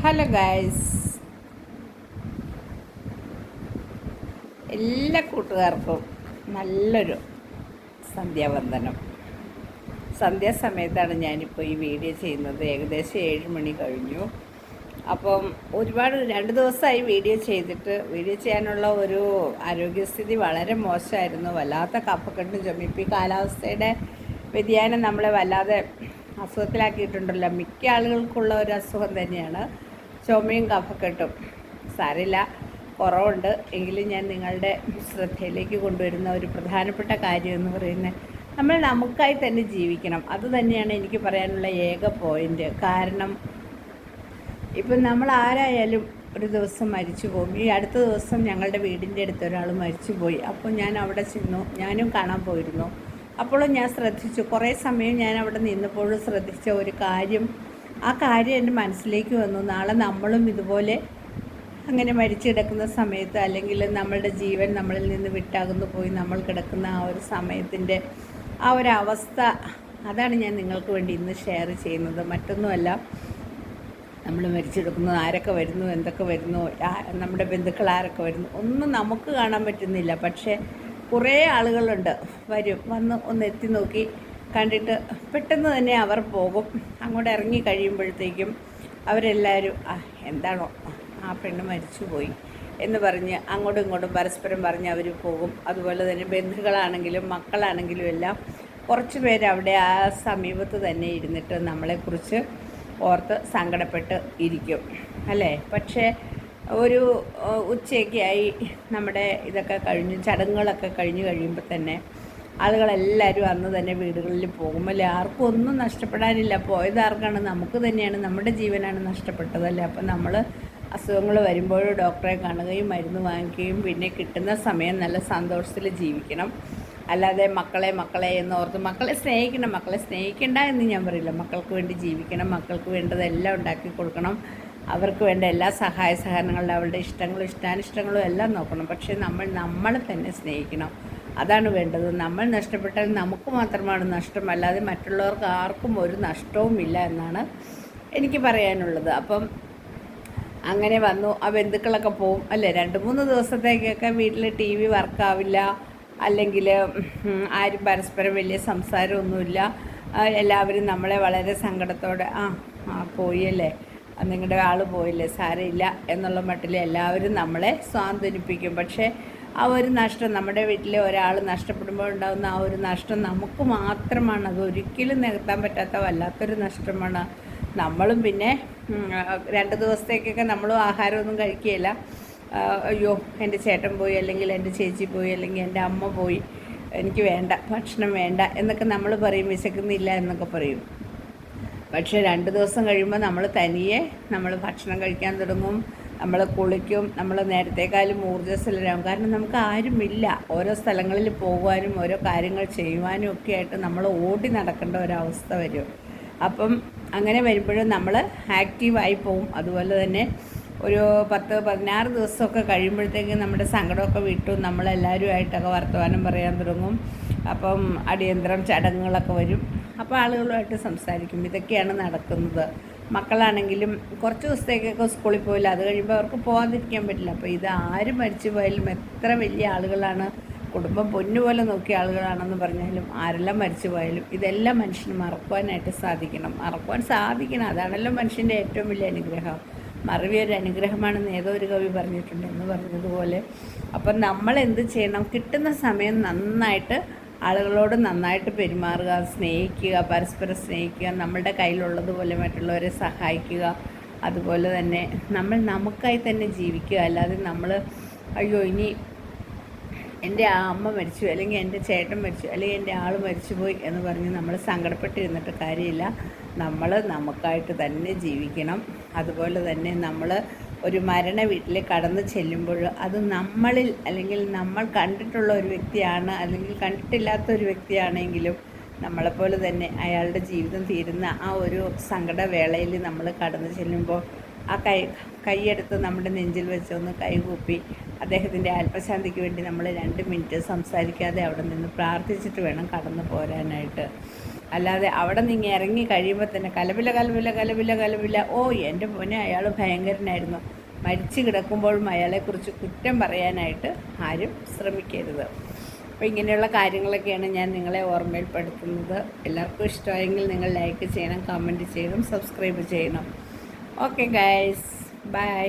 Hello guys, എല്ലാ കൂട്ടുകാർക്കും നല്ലൊരു സന്ധ്യാവന്ദനം. സന്ധ്യാസമയത്താണ് ഞാനിപ്പോൾ ഈ വീഡിയോ ചെയ്യുന്നത്. ഏകദേശം 7 മണി കഴിഞ്ഞു. അപ്പം ഒരുപാട് 2 ദിവസമായി വീഡിയോ ചെയ്തിട്ട്. വീഡിയോ ചെയ്യാനുള്ള ഒരു ആരോഗ്യസ്ഥിതി വളരെ മോശമായിരുന്നു. വല്ലാത്ത കഫക്കെട്ടും ചുമപ്പി കാലാവസ്ഥയുടെ വ്യതിയാനം നമ്മളെ വല്ലാതെ അസുഖത്തിലാക്കിയിട്ടുണ്ടല്ലോ. മിക്ക ആളുകൾക്കുള്ള ഒരു അസുഖം തന്നെയാണ് ചുമയും കഫക്കെട്ടും. സാരമില്ല, കുറവുണ്ട്. എങ്കിലും ഞാൻ നിങ്ങളുടെ ശ്രദ്ധയിലേക്ക് കൊണ്ടുവരുന്ന ഒരു പ്രധാനപ്പെട്ട കാര്യം എന്ന് പറയുന്നത്, നമ്മൾ നമുക്കായി തന്നെ ജീവിക്കണം. അത് തന്നെയാണ് എനിക്ക് പറയാനുള്ള ഏക പോയിൻ്റ്. കാരണം ഇപ്പം നമ്മൾ ആരായാലും ഒരു ദിവസം മരിച്ചു പോകും. ഈ അടുത്ത ദിവസം ഞങ്ങളുടെ വീടിൻ്റെ അടുത്ത് ഒരാൾ മരിച്ചു പോയി. അപ്പോൾ ഞാൻ അവിടെ ചെന്നു, ഞാനും കാണാൻ പോയിരുന്നു. അപ്പോഴും ഞാൻ ശ്രദ്ധിച്ചു, കുറേ സമയം ഞാൻ അവിടെ നിന്നപ്പോഴും ശ്രദ്ധിച്ച ഒരു കാര്യം, ആ കാര്യം എൻ്റെ മനസ്സിലേക്ക് വന്നു. നാളെ നമ്മളും ഇതുപോലെ അങ്ങനെ മരിച്ചു കിടക്കുന്ന സമയത്ത്, അല്ലെങ്കിൽ നമ്മളുടെ ജീവൻ നമ്മളിൽ നിന്ന് വിട്ടകന്നു പോയി നമ്മൾ കിടക്കുന്ന ആ ഒരു സമയത്തിൻ്റെ ആ ഒരു അവസ്ഥ, അതാണ് ഞാൻ നിങ്ങൾക്ക് വേണ്ടി ഇന്ന് ഷെയർ ചെയ്യുന്നത്. മറ്റൊന്നുമല്ല, നമ്മൾ മരിച്ചെടുക്കുന്നത് ആരൊക്കെ വരുന്നു, എന്തൊക്കെ വരുന്നു, നമ്മുടെ ബന്ധുക്കൾ ആരൊക്കെ വരുന്നു ഒന്നും നമുക്ക് കാണാൻ പറ്റുന്നില്ല. പക്ഷേ കുറേ ആളുകളുണ്ട്, വന്ന് ഒന്ന് എത്തി നോക്കി കണ്ടിട്ട് പെട്ടെന്ന് തന്നെ അവർ പോകും. അങ്ങോട്ട് ഇറങ്ങി കഴിയുമ്പോഴത്തേക്കും അവരെല്ലാവരും എന്താണോ ആ പെണ്ണ് മരിച്ചുപോയി എന്ന് പറഞ്ഞ് അങ്ങോട്ടും ഇങ്ങോട്ടും പരസ്പരം പറഞ്ഞ് അവർ പോകും. അതുപോലെ തന്നെ ബന്ധുക്കളാണെങ്കിലും മക്കളാണെങ്കിലും എല്ലാം കുറച്ച് പേര് അവിടെ ആ സമീപത്ത് തന്നെ ഇരുന്നിട്ട് നമ്മളെക്കുറിച്ച് ഓർത്ത് സങ്കടപ്പെട്ട് ഇരിക്കും, അല്ലേ? പക്ഷേ ഒരു ഉച്ചയൊക്കെ ആയി, നമ്മുടെ ഇതൊക്കെ കഴിഞ്ഞ് ചടങ്ങുകളൊക്കെ കഴിഞ്ഞ് കഴിയുമ്പോൾ തന്നെ ആളുകളെല്ലാവരും അന്ന് തന്നെ വീടുകളിൽ പോകും, അല്ലേ? ആർക്കും ഒന്നും നഷ്ടപ്പെടാനില്ല. പോയത് ആർക്കാണ്? നമുക്ക് തന്നെയാണ്, നമ്മുടെ ജീവനാണ് നഷ്ടപ്പെട്ടതല്ലേ? അപ്പം നമ്മൾ അസുഖങ്ങൾ വരുമ്പോൾ ഡോക്ടറെ കാണുകയും മരുന്ന് വാങ്ങിക്കുകയും പിന്നെ കിട്ടുന്ന സമയം നല്ല സന്തോഷത്തിൽ ജീവിക്കണം. അല്ലാതെ മക്കളെ എന്നോർത്ത് മക്കളെ സ്നേഹിക്കണം. മക്കളെ സ്നേഹിക്കേണ്ട എന്ന് ഞാൻ പറയില്ല. മക്കൾക്ക് വേണ്ടി ജീവിക്കണം, മക്കൾക്ക് വേണ്ടതെല്ലാം ഉണ്ടാക്കി കൊടുക്കണം, അവർക്ക് വേണ്ട എല്ലാ സഹായ സഹകരണങ്ങളും, അവരുടെ ഇഷ്ടങ്ങളും ഇഷ്ടാനിഷ്ടങ്ങളും എല്ലാം നോക്കണം. പക്ഷേ നമ്മളെ തന്നെ സ്നേഹിക്കണം. അതാണ് വേണ്ടത്. നമ്മൾ നഷ്ടപ്പെട്ടാൽ നമുക്ക് മാത്രമാണ് നഷ്ടം, അല്ലാതെ മറ്റുള്ളവർക്ക് ആർക്കും ഒരു നഷ്ടവുമില്ല എന്നാണ് എനിക്ക് പറയാനുള്ളത്. അപ്പം അങ്ങനെ വന്നു, ആ ബന്ധുക്കളൊക്കെ പോവും, അല്ലേ? 2-3 ദിവസത്തേക്കൊക്കെ വീട്ടിൽ TV വർക്കാവില്ല, അല്ലെങ്കിൽ ആരും പരസ്പരം വലിയ സംസാരമൊന്നുമില്ല. എല്ലാവരും നമ്മളെ വളരെ സങ്കടത്തോടെ പോയല്ലേ, നിങ്ങളുടെ ആൾ പോയില്ലേ, സാരമില്ല എന്നുള്ള മട്ടിൽ എല്ലാവരും നമ്മളെ സ്വാന്തനിപ്പിക്കും. പക്ഷേ ആ ഒരു നഷ്ടം, നമ്മുടെ വീട്ടിലെ ഒരാൾ നഷ്ടപ്പെടുമ്പോൾ ഉണ്ടാകുന്ന ആ ഒരു നഷ്ടം നമുക്ക് മാത്രമാണ്. അത് ഒരിക്കലും നികത്താൻ പറ്റാത്ത വല്ലാത്തൊരു നഷ്ടമാണ്. നമ്മളും പിന്നെ 2 ദിവസത്തേക്കൊക്കെ നമ്മളും ആഹാരമൊന്നും കഴിക്കുകയില്ല. അയ്യോ, എൻ്റെ ചേട്ടൻ പോയി, അല്ലെങ്കിൽ എൻ്റെ ചേച്ചി പോയി, അല്ലെങ്കിൽ എൻ്റെ അമ്മ പോയി, എനിക്ക് വേണ്ട, ഭക്ഷണം വേണ്ട എന്നൊക്കെ നമ്മൾ പറയും, വിശക്കുന്നില്ല എന്നൊക്കെ പറയും. പക്ഷേ 2 ദിവസം കഴിയുമ്പോൾ നമ്മൾ തനിയെ ഭക്ഷണം കഴിക്കാൻ തുടങ്ങും, നമ്മൾ കുളിക്കും, നമ്മൾ നേരത്തേക്കാളും ഊർജ്ജസ്വലരാകും. കാരണം നമുക്ക് ആരുമില്ല, ഓരോ സ്ഥലങ്ങളിൽ പോകുവാനും ഓരോ കാര്യങ്ങൾ ചെയ്യുവാനും ഒക്കെ ആയിട്ട് നമ്മൾ ഓടി നടക്കേണ്ട ഒരവസ്ഥ വരും. അപ്പം അങ്ങനെ വരുമ്പോഴും നമ്മൾ ആക്റ്റീവായി പോവും. അതുപോലെ തന്നെ ഒരു 10-16 ദിവസമൊക്കെ കഴിയുമ്പോഴത്തേക്കും നമ്മുടെ സങ്കടമൊക്കെ വിട്ടു നമ്മളെല്ലാവരുമായിട്ടൊക്കെ വർത്തമാനം പറയാൻ തുടങ്ങും. അപ്പം അടിയന്തരം ചടങ്ങുകളൊക്കെ വരും, അപ്പോൾ ആളുകളുമായിട്ട് സംസാരിക്കും. ഇതൊക്കെയാണ് നടക്കുന്നത്. മക്കളാണെങ്കിലും കുറച്ച് ദിവസത്തേക്കൊക്കെ സ്കൂളിൽ പോയില്ല, അത് കഴിയുമ്പോൾ അവർക്ക് പോകാതിരിക്കാൻ പറ്റില്ല. അപ്പോൾ ഇത് ആര് മരിച്ചു പോയാലും, എത്ര വലിയ ആളുകളാണ്, കുടുംബം പൊന്നുപോലെ നോക്കിയ ആളുകളാണെന്ന് പറഞ്ഞാലും, ആരെല്ലാം മരിച്ചു പോയാലും ഇതെല്ലാം മനുഷ്യന് മറക്കുവാനായിട്ട് സാധിക്കണം. അതാണല്ലോ മനുഷ്യൻ്റെ ഏറ്റവും വലിയ അനുഗ്രഹം. മറവി ഒരു അനുഗ്രഹമാണെന്ന് ഏതോ ഒരു കവി പറഞ്ഞിട്ടുണ്ട് എന്ന് പറഞ്ഞതുപോലെ. അപ്പം നമ്മൾ എന്ത് ചെയ്യണം? കിട്ടുന്ന സമയം നന്നായിട്ട് ആളുകളോട് നന്നായിട്ട് പെരുമാറുക, സ്നേഹിക്കുക, പരസ്പരം സ്നേഹിക്കുക, നമ്മളുടെ കയ്യിലുള്ളതുപോലെ മറ്റുള്ളവരെ സഹായിക്കുക. അതുപോലെ തന്നെ നമ്മൾ നമുക്കായി തന്നെ ജീവിക്കുക. അല്ലാതെ നമ്മൾ അയ്യോ ഇനി എൻ്റെ അമ്മ മരിച്ചു, അല്ലെങ്കിൽ എൻ്റെ ചേട്ടൻ മരിച്ചു, അല്ലെങ്കിൽ എൻ്റെ ആൾ മരിച്ചുപോയി എന്ന് പറഞ്ഞ് നമ്മൾ സങ്കടപ്പെട്ടിരുന്നിട്ട് കാര്യമില്ല. നമ്മൾ നമുക്കായിട്ട് തന്നെ ജീവിക്കണം. അതുപോലെ തന്നെ നമ്മൾ ഒരു മരണ വീട്ടിൽ കടന്നു ചെല്ലുമ്പോൾ അത് നമ്മളിൽ, അല്ലെങ്കിൽ നമ്മൾ കണ്ടിട്ടുള്ള ഒരു വ്യക്തിയാണ്, അല്ലെങ്കിൽ കണ്ടിട്ടില്ലാത്ത ഒരു വ്യക്തിയാണെങ്കിലും നമ്മളെപ്പോലെ തന്നെ അയാളുടെ ജീവിതം തീരുന്ന ആ ഒരു സങ്കടവേളയിൽ നമ്മൾ കടന്നു ചെല്ലുമ്പോൾ ആ കൈയെടുത്ത് നമ്മുടെ നെഞ്ചിൽ വെച്ചൊന്ന് കൈകൂപ്പി അദ്ദേഹത്തിൻ്റെ ആത്മശാന്തിക്ക് വേണ്ടി നമ്മൾ 2 മിനിറ്റ് സംസാരിക്കാതെ അവിടെ നിന്ന് പ്രാർത്ഥിച്ചിട്ട് വേണം കടന്നു പോരാനായിട്ട്. അല്ലാതെ അവിടെ നിന്ന് ഇറങ്ങി കഴിയുമ്പോൾ തന്നെ കലപില കലപില കലപില കലപില, ഓ എൻ്റെ മോനെ അയാൾ ഭയങ്കരനായിരുന്നു, മരിച്ചു കിടക്കുമ്പോഴും അയാളെക്കുറിച്ച് കുറ്റം പറയാനായിട്ട് ആരും ശ്രമിക്കരുത്. അപ്പോൾ ഇങ്ങനെയുള്ള കാര്യങ്ങളൊക്കെയാണ് ഞാൻ നിങ്ങളെ ഓർമ്മയിൽപ്പെടുത്തുന്നത്. എല്ലാവർക്കും ഇഷ്ടമായെങ്കിൽ നിങ്ങൾ ലൈക്ക് ചെയ്യണം, കമൻറ്റ് ചെയ്യണം, സബ്സ്ക്രൈബ് ചെയ്യണം. Okay guys, by.